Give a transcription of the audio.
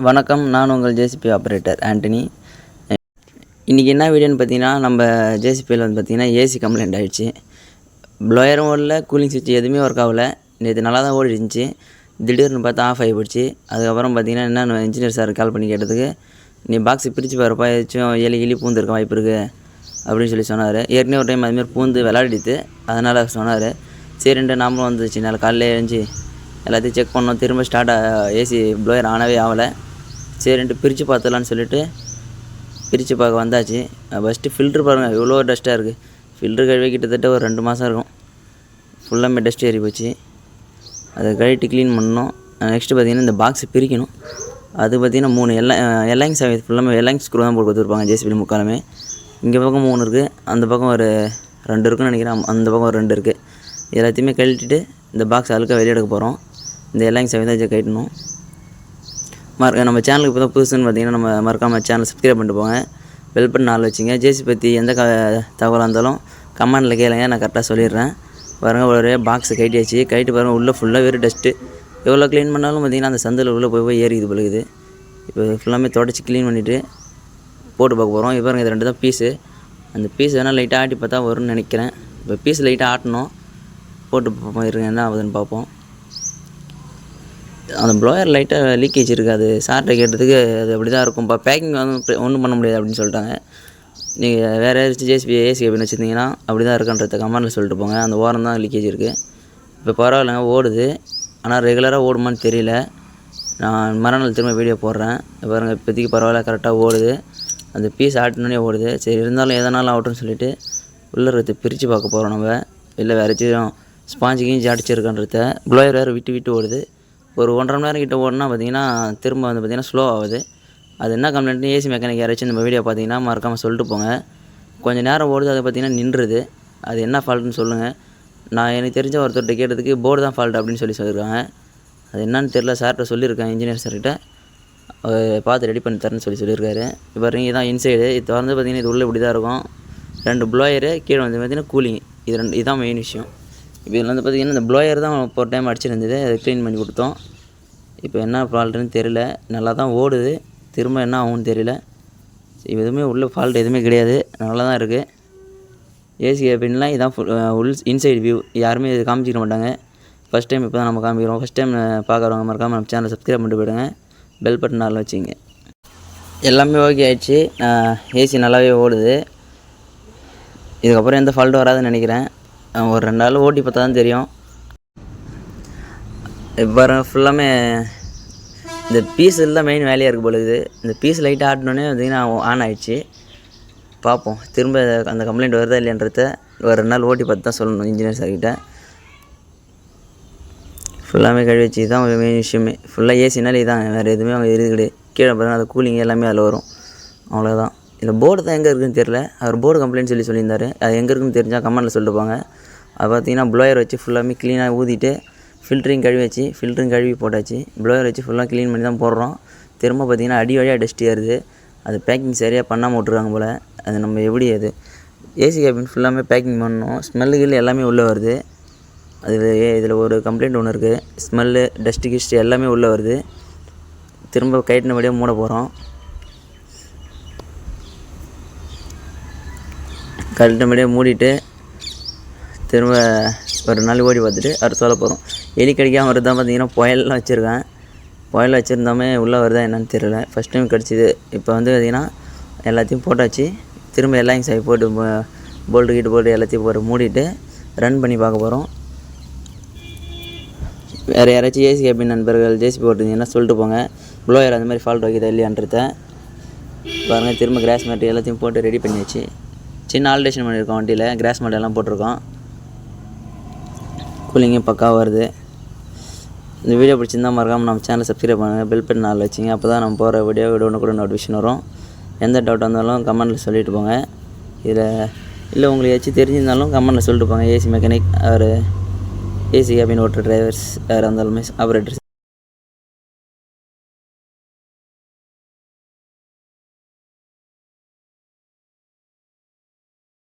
வணக்கம், நான் உங்கள் ஜேசிபி ஆப்ரேட்டர் ஆண்டனி. இன்றைக்கி என்ன வீடியோன்னு பார்த்தீங்கன்னா, நம்ம ஜேசிபியில் வந்து பார்த்திங்கன்னா ஏசி கம்ப்ளைண்ட் ஆகிடுச்சு. ப்ளோயரும் ஓடல, கூலிங் சுவிட்ச் எதுவுமே ஒர்க் ஆகலை. நேற்று நல்லா தான் ஓடி இருந்துச்சு. திடீர்னு பார்த்தா ஆஃப் ஆகி போயிடுச்சு. அதுக்கப்புறம் பார்த்திங்கன்னா என்ன இன்ஜினியர் சார் கால் பண்ணி கேட்டதுக்கு, நீ பாக்ஸை பிரித்து பாருப்பா, ஏதாச்சும் எலி பூந்துருக்க வாய்ப்பு இருக்குது அப்படின்னு சொல்லி சொன்னார். ஏற்கனவே ஒரு டைம் அதுமாதிரி பூந்து விளையாடிட்டு அதனால் சொன்னார். சரின்ட்டு நாமளும் வந்துச்சு. நாளை காலையில் எழுந்துச்சி எல்லாத்தையும் செக் பண்ணோம். திரும்ப ஏசி ப்ளோயர் ஆனவே ஆகலை. சரின்ட்டு பிரித்து பார்த்துலான்னு சொல்லிட்டு பிரித்து பார்க்க வந்தாச்சு. ஃபஸ்ட்டு ஃபில்ட்ரு பாருங்கள், எவ்வளோ டஸ்ட்டாக இருக்குது. ஃபில்ட்ரு கழுவி கிட்டத்தட்ட ஒரு 2 மாதம் இருக்கும். ஃபுல்லாமே டஸ்ட் ஏறி போச்சு. அதை கழுவிட்டு க்ளீன் பண்ணணும். நெக்ஸ்ட்டு பார்த்திங்கன்னா இந்த பாக்ஸை பிரிக்கணும். அது பார்த்திங்கன்னா 3 எல்லைங்ஸ் ஃபுல்லாமே எல்லைங்ஸ் ஸ்க்ரூ தான் போட்டு கொடுத்துருப்பாங்க ஜேசிபி முக்காலுமே. இங்கே பக்கம் 3 இருக்குது, அந்த பக்கம் ஒரு 2 இருக்குன்னு நினைக்கிறேன். அந்த பக்கம் ஒரு 2 இருக்குது. எல்லாத்தையுமே கழட்டிட்டு இந்த பாக்ஸ் அழுக்க வெளியே எடுக்க போகிறோம். இந்த எல்லைங்ஸ் தான் கட்டணும். நம்ம சேனலுக்கு இப்போ தான் புதுசுன்னு பார்த்திங்கன்னா நம்ம மறக்காமல் சேனல் சப்ஸ்கிரைப் பண்ணிட்டு போங்க. பெல் பட்டன் ஆள் வச்சுங்க. ஜேசி பற்றி எந்த தகவலாக இருந்தாலும் கமெண்டில் கேளுங்க, நான் கரெக்டாக சொல்லிடுறேன். பாருங்கள், ஒரு பாக்ஸை கட்டியாச்சு. கைட்டு பாருங்கள், உள்ளே ஃபுல்லாக வெறும் டஸ்ட்டு. எவ்வளோ க்ளீன் பண்ணாலும் பார்த்திங்கன்னா அந்த சந்தில் உள்ளே போய் ஏறிது பழகுது. இப்போ ஃபுல்லாமே தொடச்சி க்ளீன் பண்ணிவிட்டு போட்டு பார்க்க போகிறோம். இப்போ பாருங்கள், இது 2 தான் பீஸு. அந்த பீஸ் வேணால் லைட்டாக ஆட்டி பார்த்தா வரும்னு நினைக்கிறேன். இப்போ பீஸ் லைட்டாக ஆட்டணும், போட்டு பார்ப்போம். இருங்க என்ன ஆகுதுன்னு பார்ப்போம். அந்த ப்ளோயர் லைட்டாக லீக்கேஜ் இருக்குது. அது சார்ட்டை கேட்டதுக்கு அது அப்படி தான் இருக்கும்ப்பா, பேக்கிங் வந்து ஒன்றும் பண்ண முடியாது அப்படின்னு சொல்லிட்டாங்க. நீங்கள் வேறு ஏதாச்சும் ஏசி கேபின் வச்சுருந்தீங்கன்னா அப்படி தான் இருக்குன்றத கமெண்டில் சொல்லிட்டு போங்க. அந்த ஓரம் தான் லீக்கேஜ் இருக்குது. இப்போ பரவாயில்லைங்க, ஓடுது. ஆனால் ரெகுலராக ஓடுமான்னு தெரியல. நான் மறுநாள் திரும்ப வீடியோ போடுறேன். பாருங்கள், இப்போதைக்கு பரவாயில்ல, கரெக்டாக ஓடுது. அந்த பீஸ் ஆட்டினோடனே ஓடுது. சரி, இருந்தாலும் எதனாலும் ஆகட்டும்னு சொல்லிட்டு உள்ளே இருக்கிறத பிரித்து பார்க்க போகிறோம். நம்ம இல்லை வேறு ஏதாச்சும் ஸ்பாஞ்சு கீஞ்சி அடிச்சிருக்கன்றத. ப்ளோயர் வேறு விட்டு விடுது. ஒரு 1.5 மணி நேரம் கிட்ட ஓடினா பார்த்திங்கன்னா திரும்ப வந்து பார்த்திங்கன்னா ஸ்லோ ஆகுது. அது என்ன கம்ப்ளைண்ட்னு ஏசி மெக்கானிக் யாராச்சும் நம்ம வீடியோ பார்த்திங்கன்னா மறக்காமல் சொல்லிட்டு போங்க. கொஞ்சம் நேரம் ஓடுது, அதை பார்த்திங்கன்னா நின்றுது. அது என்ன ஃபால்ட்டுன்னு சொல்லுங்கள். நான் எனக்கு தெரிஞ்ச ஒருத்தர்கிட்ட கேட்டதுக்கு போர்டு தான் ஃபால்ட் அப்படின்னு சொல்லியிருக்காங்க. அது என்னன்னு தெரில. சார்கிட்ட சொல்லியிருக்கேன், இன்ஜினியர் சார்கிட்ட. பார்த்து ரெடி பண்ணி தரேன்னு சொல்லியிருக்காரு. இப்போ பாருங்க, இதான் இன்சைடு. இது வந்து பார்த்திங்கன்னா இது உள்ளே இப்படி தான் இருக்கும். 2 ப்ளோயரு, கீழே வந்து பார்த்திங்கன்னா கூலிங். இதுதான் மெயின் விஷயம். இப்போ இதில் வந்து பார்த்திங்கன்னா இந்த ப்ளோயர் தான் இப்போ ஒரு டைம் அடிச்சிருந்தது. அதை க்ளீன் பண்ணி கொடுத்தோம். இப்போ என்ன ஃபால்ட்டுன்னு தெரியல. நல்லா தான் ஓடுது, திரும்ப என்ன ஆகும்னு தெரியல. எதுவுமே உள்ள ஃபால்ட் எதுவுமே கிடையாது, நல்லா தான் இருக்குது. ஏசி கேபின்லாம் இதான் இன்சைடு வியூ. யாருமே இது காமிச்சிக்க மாட்டாங்க. ஃபஸ்ட் டைம் இப்போ தான் நம்ம காமிக்கிறோம். ஃபஸ்ட் டைம் பார்க்குறவங்க மறக்காமல் நம்ம சேனலை சப்ஸ்கிரைப் பண்ணிட்டு போயிடுங்க. பெல் பட்டன் ஆள் வச்சுங்க. எல்லாமே ஓகே ஆகிடுச்சு. ஏசி நல்லாவே ஓடுது. இதுக்கப்புறம் எந்த ஃபால்ட்டும் வராதுன்னு நினைக்கிறேன். ஒரு 2 நாள் ஓட்டி பார்த்தா தான் தெரியும். இப்போ ஃபுல்லாமே இந்த பீஸில் தான் மெயின் வேலையாக இருக்குது பொழுது. இந்த பீஸ் லைட்டாக ஆட்டினோடனே பார்த்திங்கன்னா ஆன் ஆகிடுச்சு. பார்ப்போம் திரும்ப அந்த கம்ப்ளைண்ட் வருதா இல்லைன்றத ஒரு 2 நாள் ஓட்டி பார்த்து தான் சொல்லணும் இன்ஜினியர் சார்கிட்ட. ஃபுல்லாமே கழுவி வச்சு தான் மெயின் விஷயமே. ஃபுல்லாக ஏசினாலே இதான், வேறு எதுவுமே அவங்க இது கிடையாது. கீழே பார்த்தா அந்த கூலிங் எல்லாமே அதில் வரும், அவ்வளோதான். இதில் போர்டு தான் எங்கே இருக்குதுன்னு தெரில. அவர் போர்டு கம்ப்ளைண்ட் சொல்லியிருந்தார். அது எங்கே இருக்குதுன்னு தெரிஞ்சால் கமெண்டில் சொல்லிட்டு போங்க. அது பார்த்திங்கன்னா ப்ளோயர் வச்சு ஃபுல்லாமே க்ளீனாக ஊதிட்டு ஃபில்ட்ரிங் கழுவி போட்டாச்சு. ப்ளோயர் வச்சு ஃபுல்லாக க்ளீன் பண்ணி தான் போடுறோம். திரும்ப பார்த்திங்கன்னா அடி வழியாக டஸ்ட் ஏறுது. அது பேக்கிங் சரியாக பண்ணாமல் விட்ருக்காங்க போல். அது நம்ம எப்படி அது ஏசி கேபின் ஃபுல்லாமே பேக்கிங் பண்ணணும். ஸ்மெல்லுகள் எல்லாமே உள்ளே வருது. இதில் ஒரு கம்ப்ளைண்ட் ஒன்று இருக்குது. ஸ்மெல்லு, டஸ்ட்டு கிஸ்ட்டு எல்லாமே உள்ளே வருது. திரும்ப கைட்டினபடியே மூட போகிறோம். கழட்டினபடியே மூடிட்டு திரும்ப ஒரு நாள் ஓடி பார்த்துட்டு அடுத்து சொல்ல போகிறோம். எலி கடிக்காமல் வருதான் பார்த்திங்கன்னா புயல்லாம் வச்சுருக்கேன். புயல் வச்சுருந்தாமே உள்ளே வருதா என்னன்னு தெரியல. ஃபஸ்ட் டைம் கிடச்சிது. இப்போ வந்து பார்த்திங்கன்னா எல்லாத்தையும் போட்டாச்சு. திரும்ப எல்லாம் சை போட்டு போல்ட்டு போட்டு எல்லாத்தையும் போட்டு மூடிட்டு ரன் பண்ணி பார்க்க போகிறோம். வேறு யாராச்சும் ஏசி கேபின் நண்பர்கள் ஜேசிபி போட்டுருந்தீங்கன்னா சொல்லிட்டு போங்க. ப்ளோயர் அந்த மாதிரி ஃபால்ட் வைக்கிதா இல்லையான்றத பாருங்கள். திரும்ப கிராஸ் மேட் எல்லாத்தையும் போட்டு ரெடி பண்ணியாச்சு. சின்ன ஆல்ட்ரேஷன் பண்ணியிருக்கோம் வண்டியில். கிராஸ் மேட் எல்லாம் போட்டிருக்கோம். கூலிங்கும் பக்காவாக வருது. இந்த வீடியோ பிடிச்சிருந்தால் மறக்காமல் நம்ம சேனலை சப்ஸ்கிரைப் பண்ணுங்கள். பெல் பட்டன் ஆள் வச்சிங்க. அப்போ தான் நம்ம போகிற வீடியோ கூட நோட்டிஃபிகேஷன் வரும். எந்த டவுட் வந்தாலும் கமெண்டில் சொல்லிட்டு போங்க. இதில் இல்லை உங்களுக்கு ஏதாச்சும் தெரிஞ்சிருந்தாலும் கமெண்டில் சொல்லிட்டு போங்க. ஏசி மெக்கானிக், அவர் ஏசி கேபின் ஓட்டுற டிரைவர்ஸ் யாராக இருந்தாலுமே ஆப்ரேட்டர்ஸ்